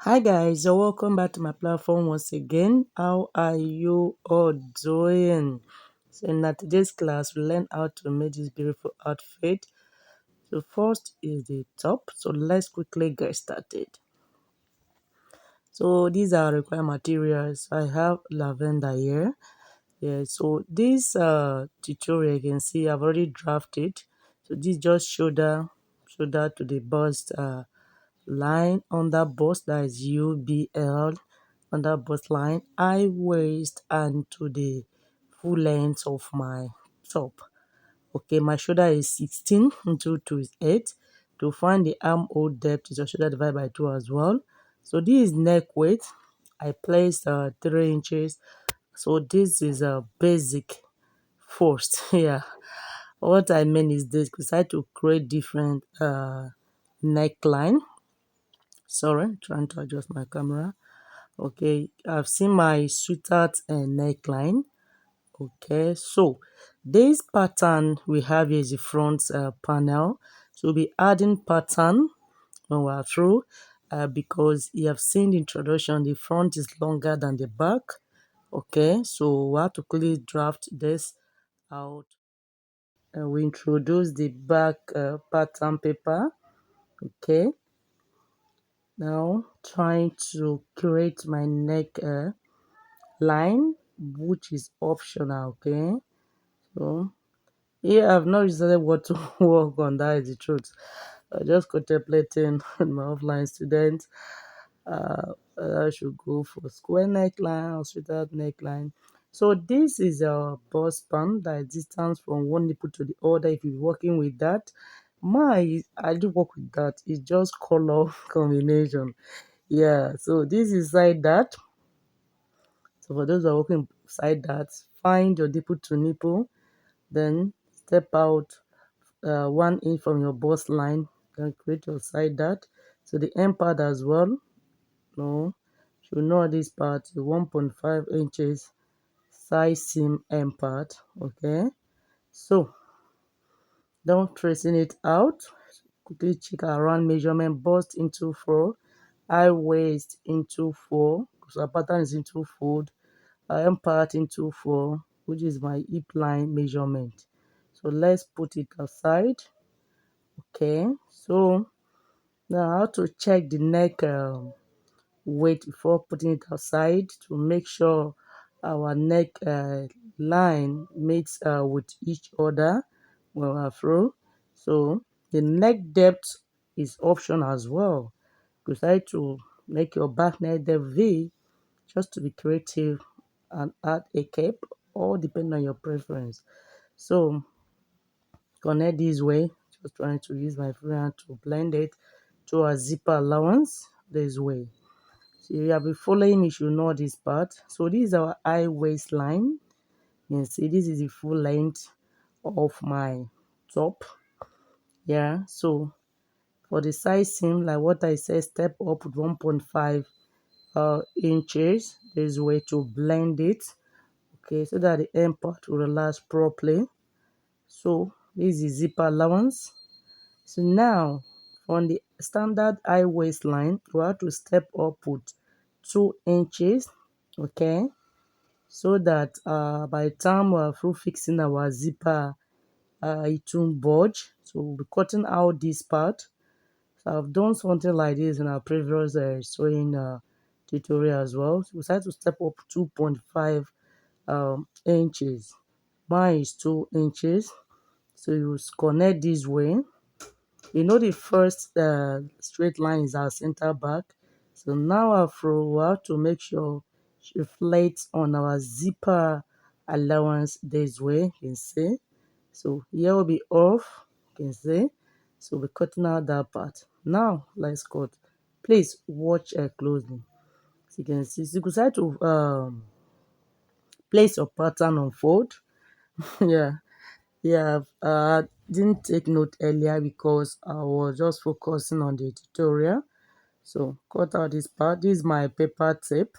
Hi guys, so welcome back to my platform once again. How are you all doing? So in today's class, we learn how to make this beautiful outfit. So first is the top. So let's quickly get started. So these are required materials. I have lavender here. Yeah, so this tutorial you can see I've already drafted. So this just shoulder to the bust line under bust, that is UBL, under bust line, high waist, and to the full length of my top. Okay, my shoulder is 16 into 2 is 8. To find the armhole depth is your shoulder divided by 2 as well. So this is neck width. I placed 3 inches. So this is a basic first. Yeah, what I mean is this, because I had to create different neckline. Sorry, trying to adjust my camera. Okay, I've seen my sweetheart neckline. Okay, so this pattern we have here is the front panel. So we'll be adding pattern when we're through, because you have seen the introduction, the front is longer than the back. Okay, so we have to quickly draft this out. We introduce the back pattern paper. Okay, now trying to create my neck line, which is optional. Okay, so here I've not decided what to work on, that is the truth. I just contemplating with my offline students, whether I should go for square neckline or straight neckline. So this is a bust band that is distance from one nipple to the other. If you're working with that, I do work with that. It's just color combination. Yeah, so this is like that. So for those who are working beside that, find your nipple to nipple, then step out 1 inch from your bust line, then create your side dart. So the end part as well, no, you know this part, the 1.5 inches side seam end part. Okay, so don't tracing it out. Quickly check around measurement, bust into 4, high waist into 4, because our pattern is into fold, end part into 4, which is my hip line measurement. So let's put it aside. Okay, so now how to check the neck weight before putting it aside to make sure our neck line meets with each other when we're through. So the neck depth is optional as well. Decide to make your back neck depth V, just to be creative, and add a cape, all depending on your preference. So connect this way, just trying to use my free hand to blend it to a zipper allowance this way. So you have been following me, you should know this part. So this is our high waistline. You can see this is the full length of my top. Yeah, so for the side seam, like what I said, step up with 1.5 inches this way to blend it. Okay, so that the end part will relax properly. So this is zipper allowance. So now on the standard high waistline, we have to step up with 2 inches. Okay, so that by the time we're through fixing our zipper, it won't budge. So we'll be cutting out this part. So I've done something like this in our previous sewing tutorial as well. So we decided to step up 2.5 inches. Mine is 2 inches. So you connect this way. You know the first straight line is our center back. So now after we have to make sure it reflects on our zipper allowance this way, you can see. So here will be off, you can see. So we're cutting out that part. Now let's cut. Please watch closely. So you can see, so you can decide to place your pattern on fold. Yeah, yeah, didn't take note earlier because I was just focusing on the tutorial. So cut out this part. This is my paper tape.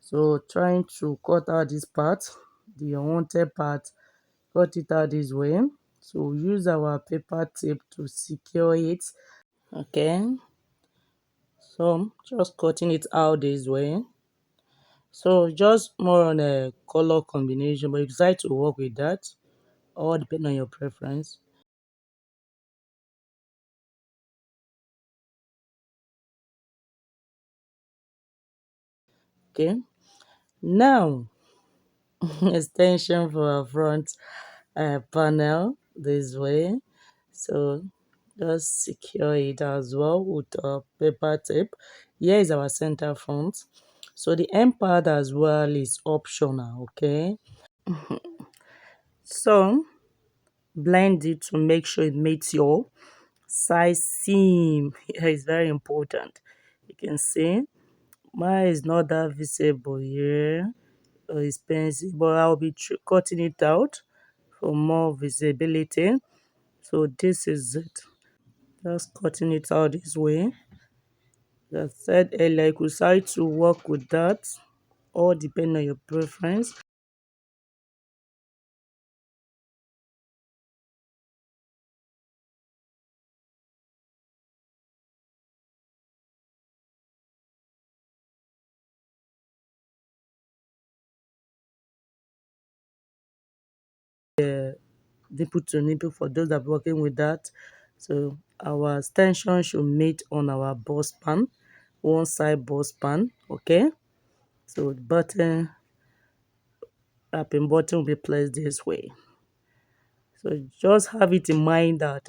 So trying to cut out this part, the unwanted part, cut it out this way. So use our paper tape to secure it. Okay. So just cutting it out this way. So just more on a color combination, but if you decide to work with that, all depend on your preference. Okay. Now extension for our front panel this way. So just secure it as well with paper tape. Here is our center front. So the end part as well is optional, okay? So blend it to make sure it meets your size seam. Here is very important. You can see mine is not that visible here. It's pencil, but I'll be cutting it out for more visibility. So this is it. Just cutting it out this way. As I said earlier, you could decide to work with that, all depend on your preference. Nipple to nipple for those that are working with that. So our extension should meet on our bust pan, one side bust pan, okay? So the button, wrapping button will be placed this way. So just have it in mind that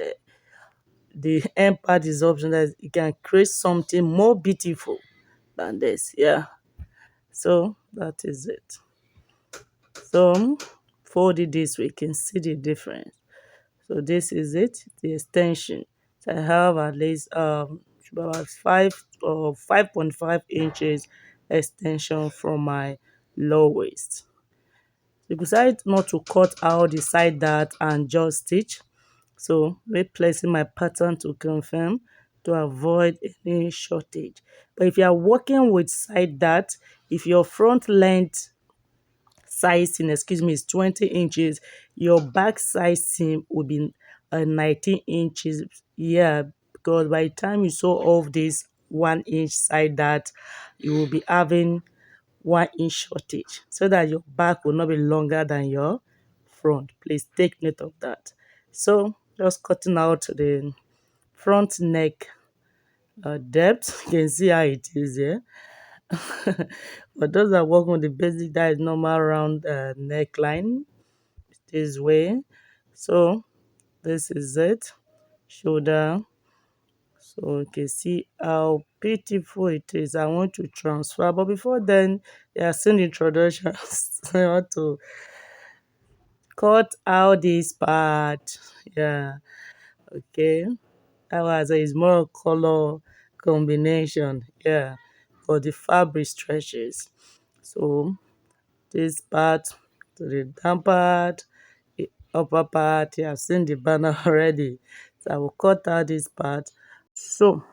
the end part is optional, that you can create something more beautiful than this. Yeah. So that is it. So fold it this way, you can see the difference. So this is it, the extension. So I have at least about 5.5 inches extension from my low waist. You decide not to cut out the side dart and just stitch. So replacing my pattern to confirm to avoid any shortage. But if you are working with side dart, if your front length sizing, excuse me, is 20 inches, your back sizing will be 19 inches. Yeah, because by the time you sew off this 1 inch side dart, you will be having 1 inch shortage so that your back will not be longer than your front. Please take note of that. So just cutting out the front neck depth. You can see how it is here. For those that work on the basic, that is normal round neckline this way. So this is it. Shoulder. So you can see how beautiful it is. I want to transfer, but before then, yeah, seen introductions. I want to cut out this part. Yeah, okay. That was is more color combination. Yeah, for the fabric stretches. So this part to the down part, the upper part. You have seen the banner already. So I will cut out this part. So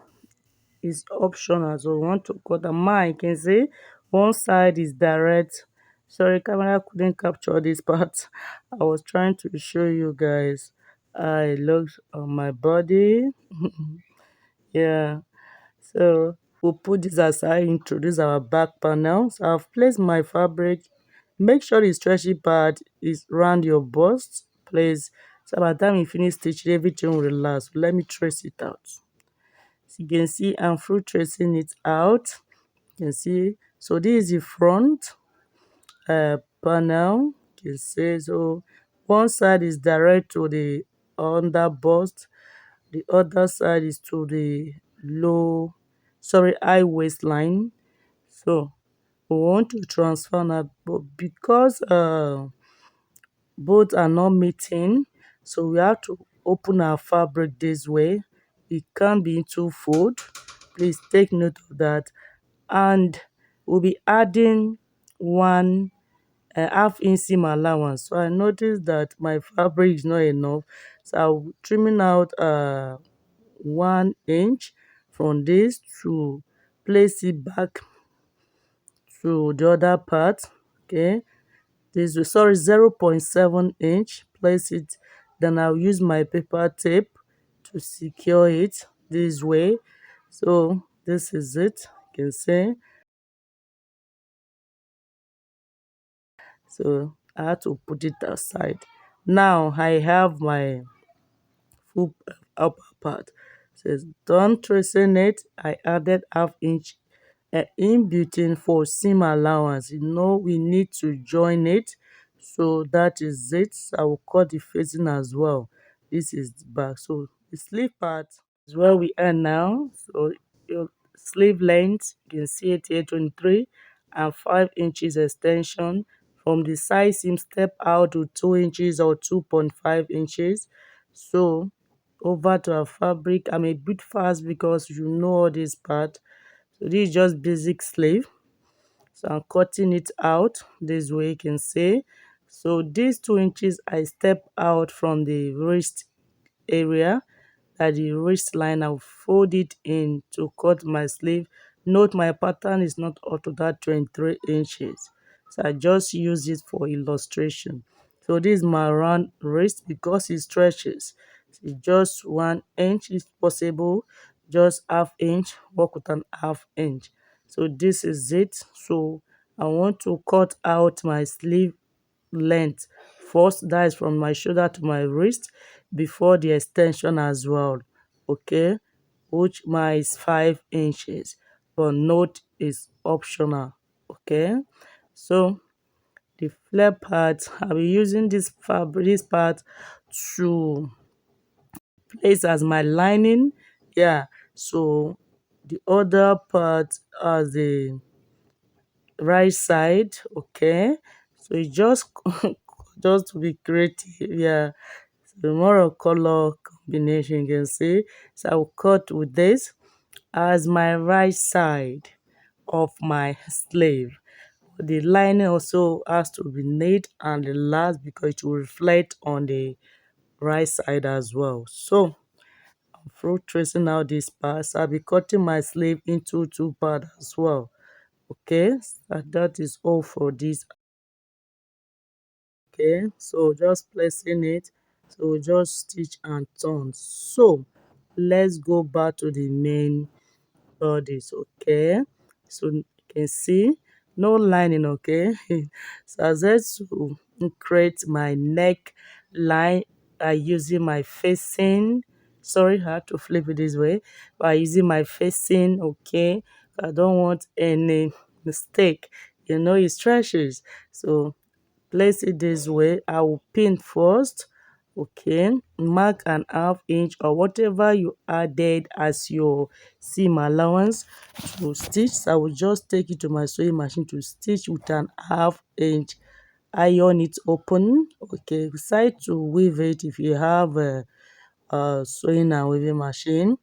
it's optional. So we want to cut a mine. You can see one side is direct. Sorry, camera couldn't capture this part. I was trying to show you guys how it looks on my body. Yeah. So we'll put this aside, introduce our back panel. So I've placed my fabric. Make sure the stretchy part is around your bust, please. So by the time you finish stitching, everything will relax. Let me trace it out. So you can see I'm through tracing it out. You can see. So this is the front panel. You can see. So one side is direct to the under bust. The other side is to the high waistline. So we want to transfer now, but because both are not meeting, so we have to open our fabric this way. It can't be into fold. Please take note of that. And we'll be adding one half inch seam allowance. So I noticed that my fabric is not enough, so I'm trimming out 1 inch from this to place it back to the other part. Okay, this is, sorry, 0.7 inch. Place it, then I'll use my paper tape to secure it this way. So this is it, you can see. So I had to put it aside. Now I have my full upper part. Says done tracing it. I added half inch in between for seam allowance. We need to join it. So that is it. I will cut the facing as well. This is the back. So the sleeve part is where we are now. So your sleeve length, you can see it here, 23 and 5 inches extension. From the side seam, step out to 2 inches or 2.5 inches. So over to our fabric. I'm a bit fast because you know all this part. So this is just basic sleeve. So I'm cutting it out this way, you can see. So these 2 inches I step out from the wrist area, at the waistline. I'll fold it in to cut my sleeve. Note my pattern is not up to that 23 inches. So I just use it for illustration. So this is my round wrist because it stretches. It's just 1 inch if possible, just half inch, work with an half inch. So this is it. So I want to cut out my sleeve length first, that is from my shoulder to my wrist, before the extension as well, okay, which mine is 5 inches, but note is optional, okay. So the flare part, I'll be using this fabric, this part, to place as my lining, yeah. So the other part as the right side, okay. So it just just to be creative, yeah. So more of color combination, you can see. So I will cut with this as my right side of my sleeve. The lining also has to be neat and the last because it will reflect on the right side as well. So through tracing out this part, I'll be cutting my sleeve into two parts as well, okay. So that is all for this, okay. So just placing it, so just stitch and turn. So let's go back to the main bodice, okay. So you can see no lining, okay. So I said to create my neck line by using my facing, sorry, I had to flip it this way, by using my facing, okay. I don't want any mistake, it stretches. So place it this way. I will pin first, okay. Mark an half inch or whatever you added as your seam allowance to stitch. So I will just take it to my sewing machine to stitch with an half inch. Iron it open, okay. Decide to weave it if you have a sewing and weaving machine,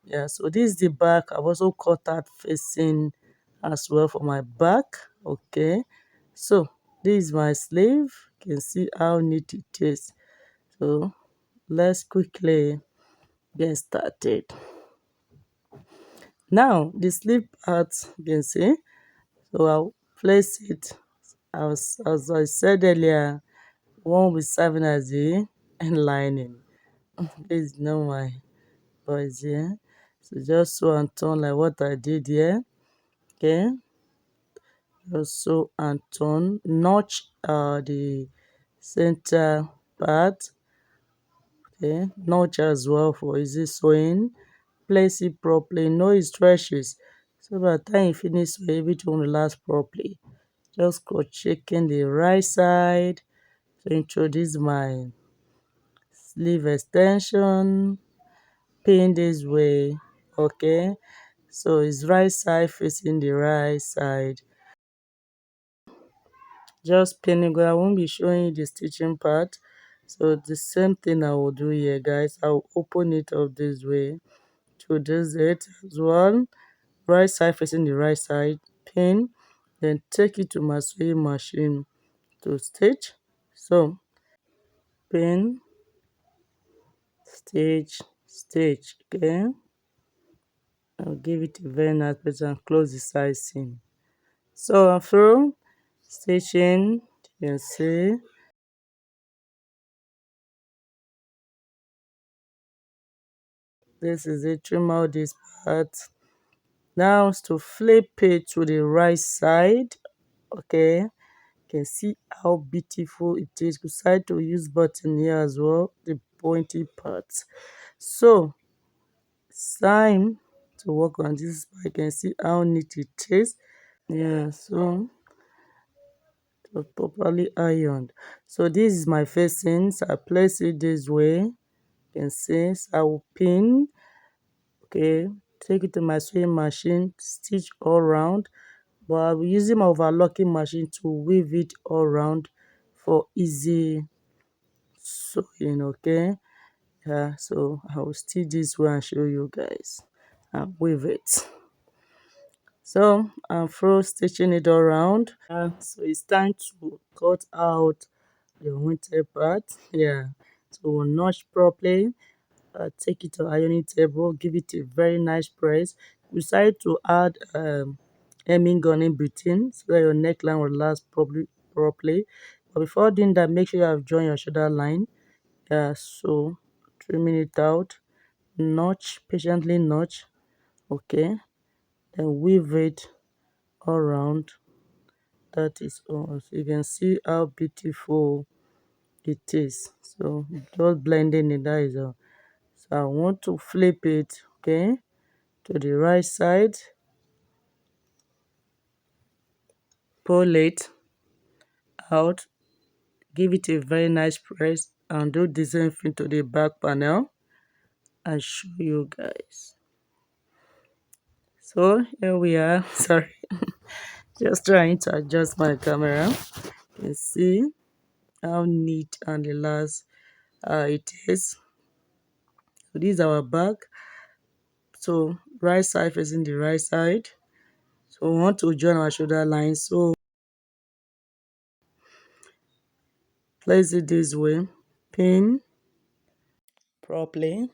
yeah. So this is the back. I've also cut out facing as well for my back, okay. So this is my sleeve. You can see how neat it is. So let's quickly get started. Now the sleeve part, you can see. So I'll place it as I said earlier. One will be serving as the lining. Please know my voice here. So just sew and turn like what I did here. Okay. Just sew and turn. Notch the center part. Okay. Notch as well for easy sewing. Place it properly. No it stretches. So by the time you finish sewing, everything will relax properly. Just cross checking the right side to introduce my sleeve extension. Pin this way, okay. So it's right side facing the right side. Just pinning, but I won't be showing you the stitching part. So the same thing I will do here, guys. I'll open it up this way to this it as well. Right side facing the right side, pin, then take it to my sewing machine to stitch. So pin, stitch, stitch, okay. I'll give it a very nice pattern and close the side seam. So I'm through stitching, you can see. This is it, trim out this part. Now to flip it to the right side. Okay, you can see how beautiful it is. Decide to use button here as well, the pointy parts. So it's time to work on this. I can see how neat it is. Yeah, so it was properly ironed. So this is my facings. I place it this way. You can see, so I will pin. Okay, take it to my sewing machine, stitch all round, but I'll be using my overlocking machine to weave it all round for easy sewing. Okay, yeah, so I will stitch this way and show you guys and weave it. So I'm through stitching it all around. So it's time to cut out the winter part. Yeah, so we'll notch properly. Take it to ironing table, give it a very nice press. Decide to add hemming gun in between so that your neckline will last properly. But before doing that, make sure you have joined your shoulder line. Yeah, so trimming it out, notch, patiently notch. Okay, then weave it all around. That is all. So you can see how beautiful it is. So just blending it, that is all. So I want to flip it, okay, to the right side, pull it out, give it a very nice press, and do the same thing to the back panel and show you guys. So here we are. Sorry, just trying to adjust my camera. You can see how neat and relaxed it is. So this is our back. So right side facing the right side. So we want to join our shoulder line. So place it this way, pin properly.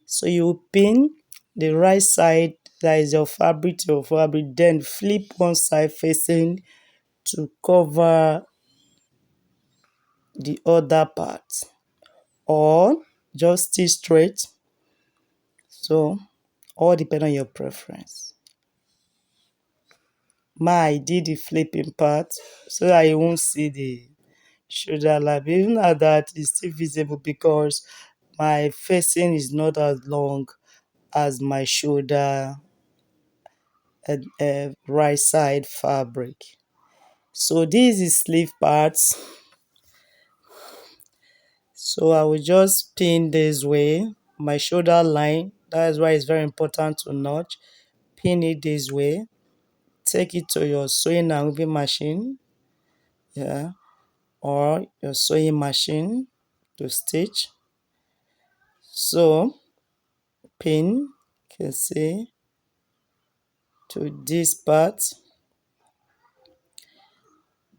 So you pin the right side, that is your fabric to your fabric, then flip one side facing to cover the other part, or just stitch straight. So all depend on your preference. I did the flipping part so that you won't see the shoulder line. Even at that, it's still visible because my facing is not as long as my shoulder and right side fabric. So this is sleeve parts. So I will just pin this way my shoulder line. That is why it's very important to notch. Pin it this way. Take it to your sewing and weaving machine, yeah, or your sewing machine to stitch. So pin, you can see, to this part.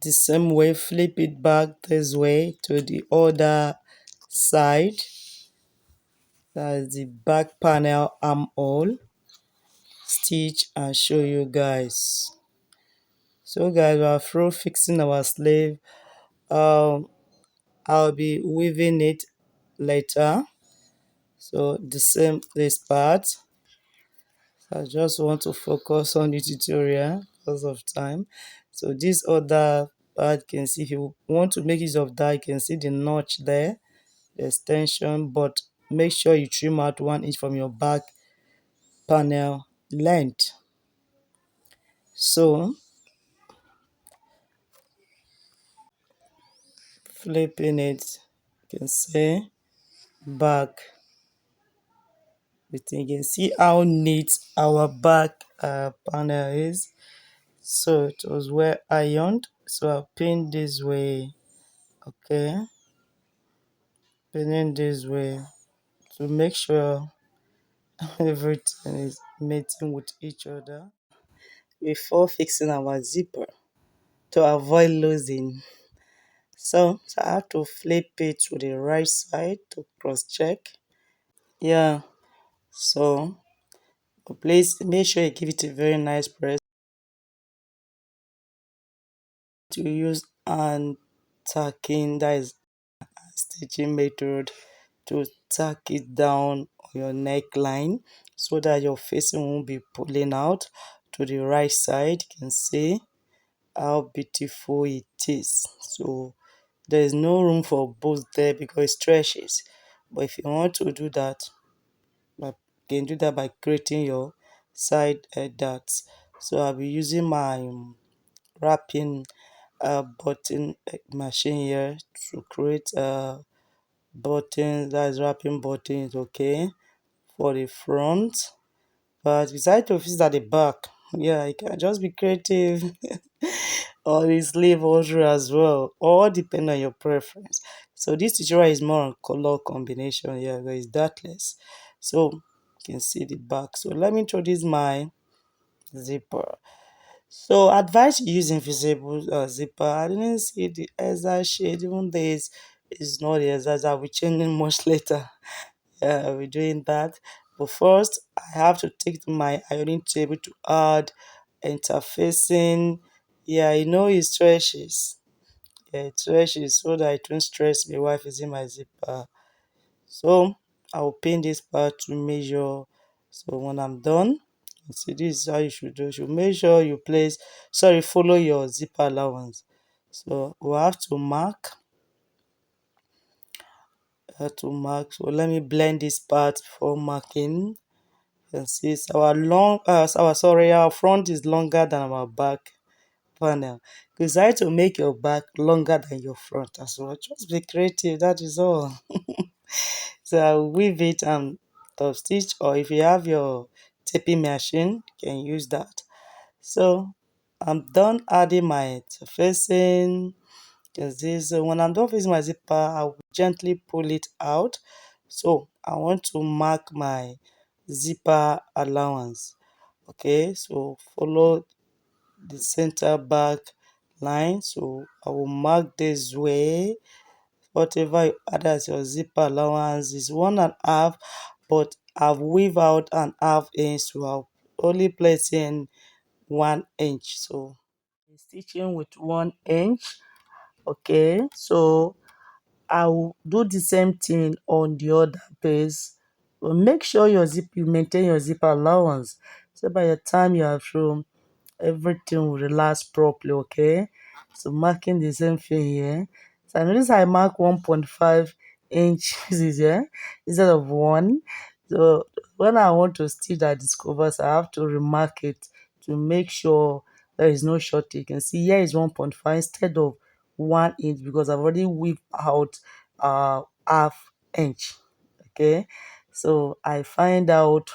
The same way, flip it back this way to the other side. That is the back panel armhole. Stitch and show you guys. So guys, we are through fixing our sleeve. I'll be weaving it later. So the same this part. I just want to focus on the tutorial because of time. So this other part, you can see, if you want to make use of that, you can see the notch there, the extension, but make sure you trim out 1 inch from your back panel length. So flipping it, you can see back. You can see how neat our back panel is. So it was well ironed. So I pin this way. Okay, pinning this way to make sure everything is mating with each other before fixing our zipper to avoid losing. So I have to flip it to the right side to cross check. Yeah, so please make sure you give it a very nice press. To use and tacking, that is stitching method, to tack it down on your neckline so that your facing won't be pulling out to the right side. You can see how beautiful it is. So there is no room for both there because it stretches. But if you want to do that, you can do that by creating your side darts. So I'll be using my wrapping button machine here to create buttons, that is wrapping buttons, okay, for the front. But decide to fix at the back. Yeah, you can just be creative or the sleeve also as well, or depend on your preference. So this tutorial is more on color combination. Yeah, where it's darkless. So you can see the back. So let me introduce my zipper. So advice using visible zipper. I didn't see the exact shade. Even this is not the exact. I'll be changing much later. Yeah, we're doing that. But first, I have to take my ironing table to add interfacing. Yeah, you know it stretches. Yeah, it stretches so that it won't stress me while fixing my zipper. So I'll pin this part to measure. So when I'm done, you see this is how you should do. You should make sure you follow your zipper allowance. So we'll have to mark. So let me blend this part before marking. You can see it's our front is longer than our back panel. Decide to make your back longer than your front as well. Just be creative, that is all. So I'll weave it and top stitch, or if you have your taping machine, you can use that. So I'm done adding my facing. Just this. So when I'm done facing my zipper, I will gently pull it out. So I want to mark my zipper allowance. Okay, so follow the center back line. So I will mark this way. Whatever you add as your zipper allowance is 1.5, but I've weave out an half inch, so I'll only place in 1 inch. So stitching with 1 inch. Okay, so I'll do the same thing on the other piece. But make sure you maintain your zipper allowance. So by the time you are through, everything will relax properly, okay? So marking the same thing here. So I notice I mark 1.5 inches here instead of 1. So when I want to stitch that discovers, I have to remark it to make sure there is no shortage. You can see here is 1.5 instead of 1 inch because I've already weaved out half inch. Okay, so I find out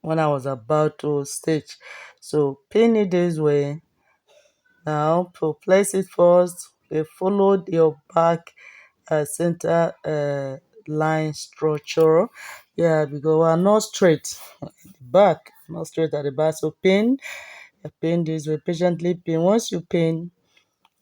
when I was about to stitch. So pin it this way. Now to place it first, follow your back center line structure. Yeah, because we are not straight at the back, not straight at the back. So pin this way, patiently pin. Once you pin,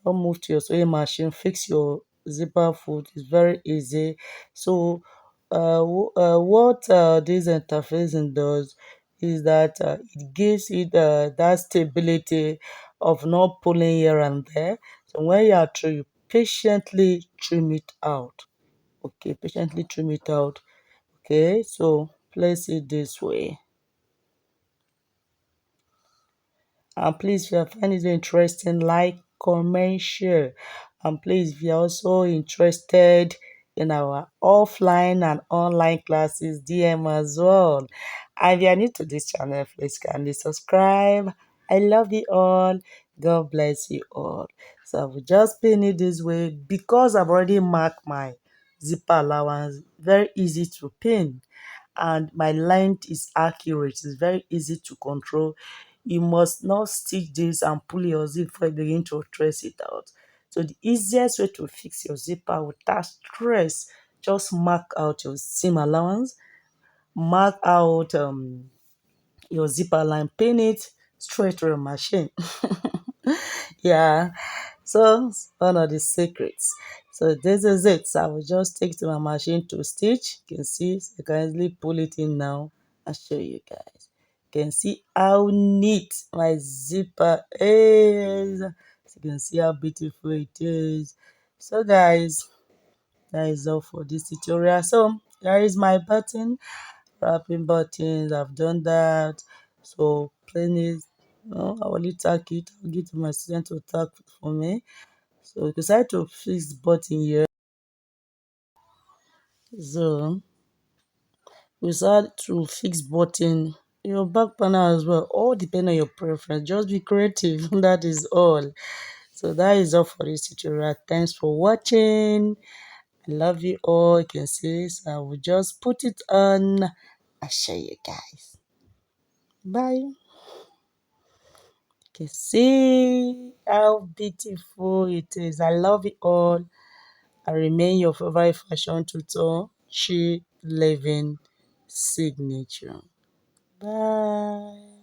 don't move to your sewing machine, fix your zipper foot. It's very easy. So what this interfacing does is that it gives it that stability of not pulling here and there. So when you are through, you patiently trim it out. Okay, patiently trim it out. Okay, so place it this way. And please, if you find it interesting, like, comment, share. And please, if you're also interested in our offline and online classes, DM as well. And if you're new to this channel, please kindly subscribe. I love you all. God bless you all. So I will just pin it this way because I've already marked my zipper allowance. Very easy to pin and my length is accurate. It's very easy to control. You must not stitch this and pull your zip before you begin to trace it out. So the easiest way to fix your zipper without stress, just mark out your seam allowance, mark out your zipper line, pin it straight to your machine. Yeah, so it's one of the secrets. So this is it. So I will just take to my machine to stitch. You can see, so I can easily pull it in now and show you guys. You can see how neat my zipper is. So you can see how beautiful it is. So guys, That is all for this tutorial. So there is my button, wrapping buttons. I've done that. So plain is, I will tack it. I'll give to my student to tack for me. So we decide to fix button here. So we decide to fix button your back panel as well. All depend on your preference. Just be creative. That is all. So that is all for this tutorial. Thanks for watching. I love you all. You can see, so I will just put it on. I'll show you guys. Bye. You can see how beautiful it is. I love it all. I remain your favorite fashion tutor, She Living Signature. Bye.